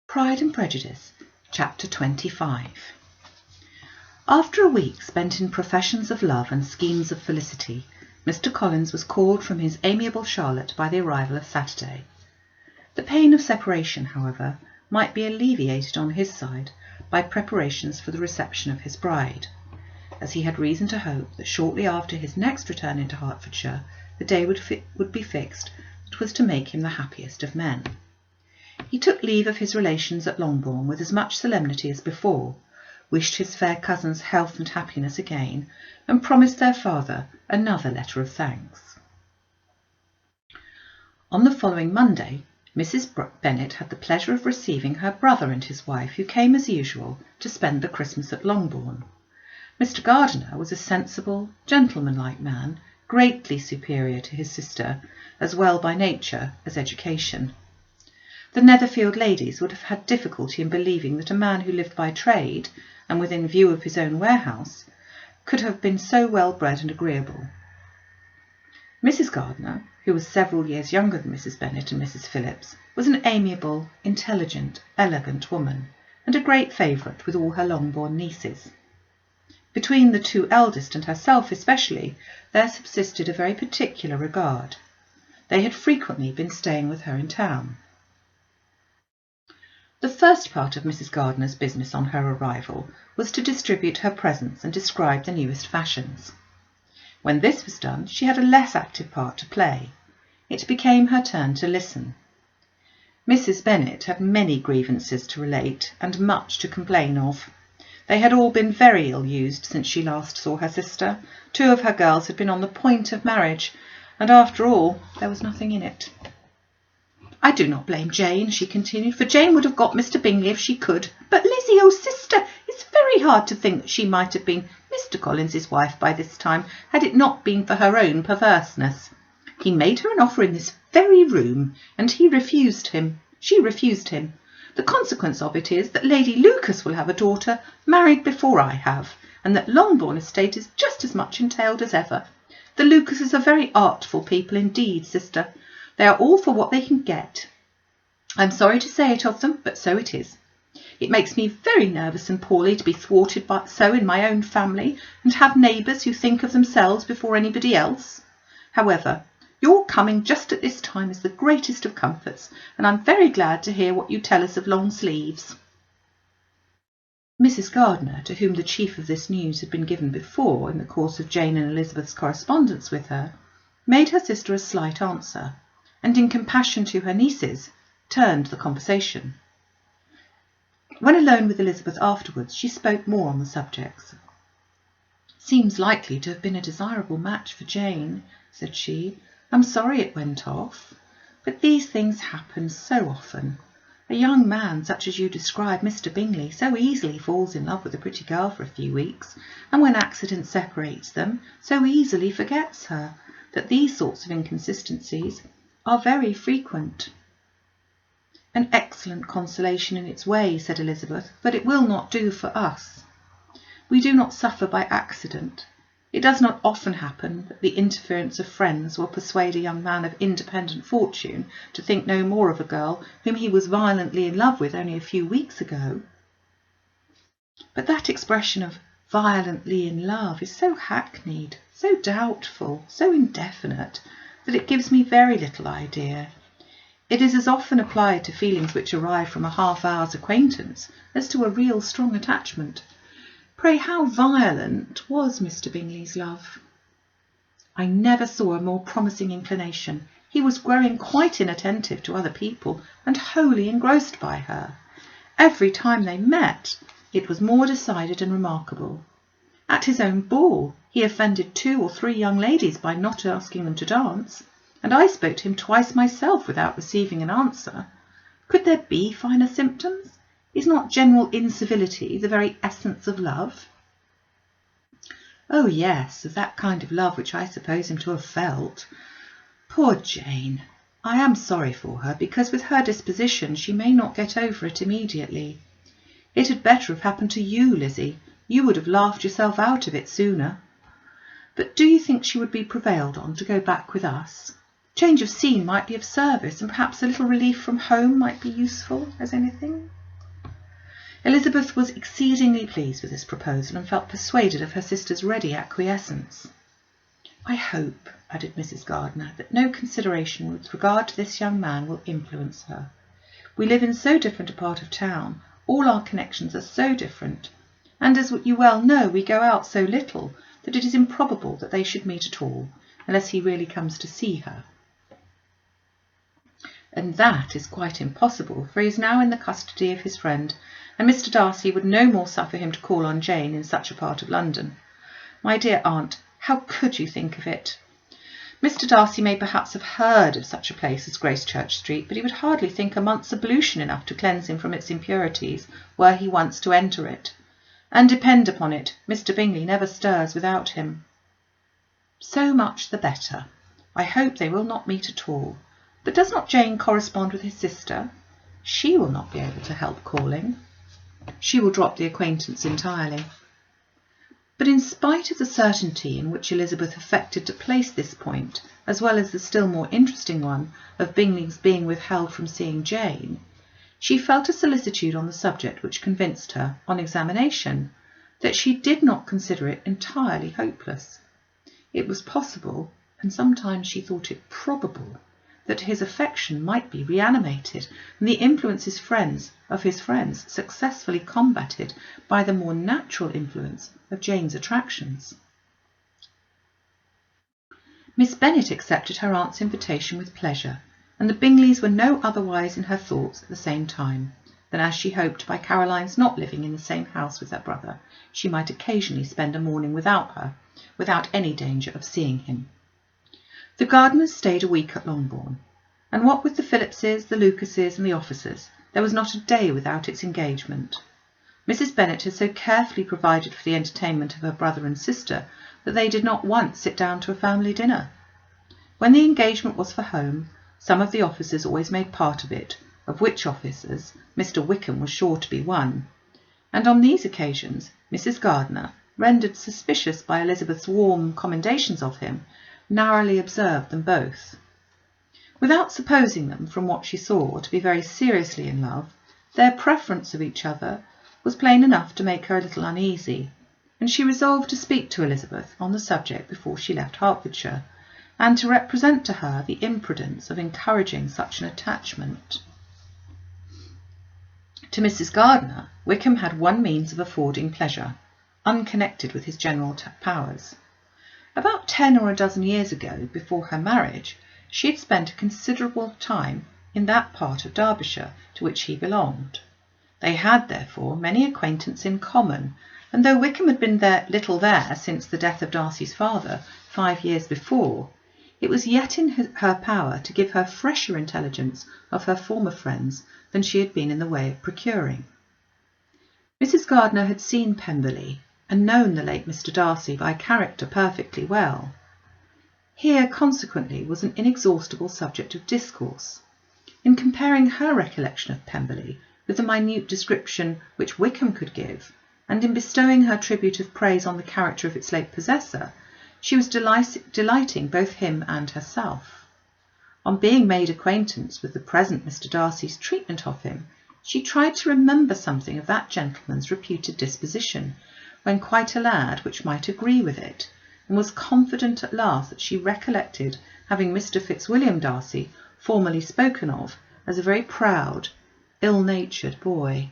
Pride and Prejudice, Chapter 25. After a week spent in professions of love and schemes of felicity, Mr. Collins was called from his amiable Charlotte by the arrival of Saturday. The pain of separation, however, might be alleviated on his side by preparations for the reception of his bride, as he had reason to hope that shortly after his next return into Hertfordshire the day would be fixed that was to make him the happiest of men. He took leave of his relations at Longbourn with as much solemnity as before, wished his fair cousins health and happiness again, and promised their father another letter of thanks. On the following Monday, Mrs. Bennet had the pleasure of receiving her brother and his wife, who came as usual to spend the Christmas at Longbourn. Mr. Gardiner was a sensible, gentlemanlike man, greatly superior to his sister, as well by nature as education. The Netherfield ladies would have had difficulty in believing that a man who lived by trade, and within view of his own warehouse, could have been so well bred and agreeable. Mrs. Gardiner, who was several years younger than Mrs. Bennet and Mrs. Phillips, was an amiable, intelligent, elegant woman, and a great favourite with all her Longbourn nieces. Between the two eldest and herself especially, there subsisted a very particular regard. They had frequently been staying with her in town. The first part of Mrs. Gardiner's business on her arrival was to distribute her presents and describe the newest fashions. When this was done, she had a less active part to play. It became her turn to listen. Mrs. Bennet had many grievances to relate and much to complain of. They had all been very ill-used since she last saw her sister. 2 of her girls had been on the point of marriage, and after all there was nothing in it. "I do not blame Jane," she continued, "for Jane would have got Mr. Bingley if she could. But Lizzie, oh sister, it's very hard to think that she might have been Mr. Collins's wife by this time, had it not been for her own perverseness. He made her an offer in this very room, and she refused him. The consequence of it is that Lady Lucas will have a daughter, married before I have, and that Longbourn estate is just as much entailed as ever. The Lucases are very artful people indeed, sister. They are all for what they can get. I'm sorry to say it of them, but so it is. It makes me very nervous and poorly to be thwarted so in my own family, and have neighbours who think of themselves before anybody else. However, your coming just at this time is the greatest of comforts, and I'm very glad to hear what you tell us of long sleeves." Mrs. Gardiner, to whom the chief of this news had been given before in the course of Jane and Elizabeth's correspondence with her, made her sister a slight answer, and in compassion to her nieces, turned the conversation. When alone with Elizabeth afterwards, she spoke more on the subjects. "Seems likely to have been a desirable match for Jane," said she. "I'm sorry it went off. But these things happen so often. A young man such as you describe, Mr. Bingley, so easily falls in love with a pretty girl for a few weeks, and when accident separates them, so easily forgets her, that these sorts of inconsistencies are very frequent." "An excellent consolation in its way," said Elizabeth, "but it will not do for us. We do not suffer by accident. It does not often happen that the interference of friends will persuade a young man of independent fortune to think no more of a girl whom he was violently in love with only a few weeks ago. But that expression of violently in love is so hackneyed, so doubtful, so indefinite, that it gives me very little idea. It is as often applied to feelings which arrive from a half-hour's acquaintance as to a real strong attachment. Pray, how violent was Mr. Bingley's love?" "I never saw a more promising inclination. He was growing quite inattentive to other people, and wholly engrossed by her. Every time they met, it was more decided and remarkable. At his own ball, he offended 2 or 3 young ladies by not asking them to dance, and I spoke to him twice myself without receiving an answer. Could there be finer symptoms? Is not general incivility the very essence of love?" "Oh yes, of that kind of love which I suppose him to have felt. Poor Jane! I am sorry for her, because with her disposition she may not get over it immediately. It had better have happened to you, Lizzie. You would have laughed yourself out of it sooner. But do you think she would be prevailed on to go back with us? Change of scene might be of service, and perhaps a little relief from home might be useful as anything." Elizabeth was exceedingly pleased with this proposal and felt persuaded of her sister's ready acquiescence. "I hope," added Mrs. Gardiner, "that no consideration with regard to this young man will influence her. We live in so different a part of town, all our connections are so different, and as you well know, we go out so little, that it is improbable that they should meet at all, unless he really comes to see her. And that is quite impossible, for he is now in the custody of his friend, and Mr. Darcy would no more suffer him to call on Jane in such a part of London. My dear aunt, how could you think of it? Mr. Darcy may perhaps have heard of such a place as Gracechurch Street, but he would hardly think a month's ablution enough to cleanse him from its impurities, were he once to enter it. And depend upon it, Mr. Bingley never stirs without him." "So much the better. I hope they will not meet at all. But does not Jane correspond with his sister? She will not be able to help calling. She will drop the acquaintance entirely." But in spite of the certainty in which Elizabeth affected to place this point, as well as the still more interesting one of Bingley's being withheld from seeing Jane, she felt a solicitude on the subject which convinced her, on examination, that she did not consider it entirely hopeless. It was possible, and sometimes she thought it probable, that his affection might be reanimated, and the influence of his friends successfully combated by the more natural influence of Jane's attractions. Miss Bennet accepted her aunt's invitation with pleasure, and the Bingleys were no otherwise in her thoughts at the same time than as she hoped by Caroline's not living in the same house with her brother, she might occasionally spend a morning without her, without any danger of seeing him. The Gardiners stayed a week at Longbourn, and what with the Phillipses, the Lucases, and the officers, there was not a day without its engagement. Mrs. Bennet had so carefully provided for the entertainment of her brother and sister that they did not once sit down to a family dinner. When the engagement was for home, some of the officers always made part of it, of which officers Mr. Wickham was sure to be one, and on these occasions Mrs. Gardiner, rendered suspicious by Elizabeth's warm commendations of him, narrowly observed them both. Without supposing them, from what she saw, to be very seriously in love, their preference of each other was plain enough to make her a little uneasy, and she resolved to speak to Elizabeth on the subject before she left Hertfordshire, and to represent to her the imprudence of encouraging such an attachment. To Mrs. Gardiner, Wickham had one means of affording pleasure, unconnected with his general powers. About 10 or a dozen years ago, before her marriage, she had spent a considerable time in that part of Derbyshire to which he belonged. They had, therefore, many acquaintance in common, and though Wickham had been little there since the death of Darcy's father 5 years before, it was yet in her power to give her fresher intelligence of her former friends than she had been in the way of procuring. Mrs. Gardiner had seen Pemberley, and known the late Mr. Darcy by character perfectly well. Here, consequently, was an inexhaustible subject of discourse. In comparing her recollection of Pemberley with the minute description which Wickham could give, and in bestowing her tribute of praise on the character of its late possessor, she was delighting both him and herself. On being made acquaintance with the present Mr. Darcy's treatment of him, she tried to remember something of that gentleman's reputed disposition, when quite a lad, which might agree with it, and was confident at last that she recollected having Mr. Fitzwilliam Darcy formerly spoken of as a very proud, ill-natured boy.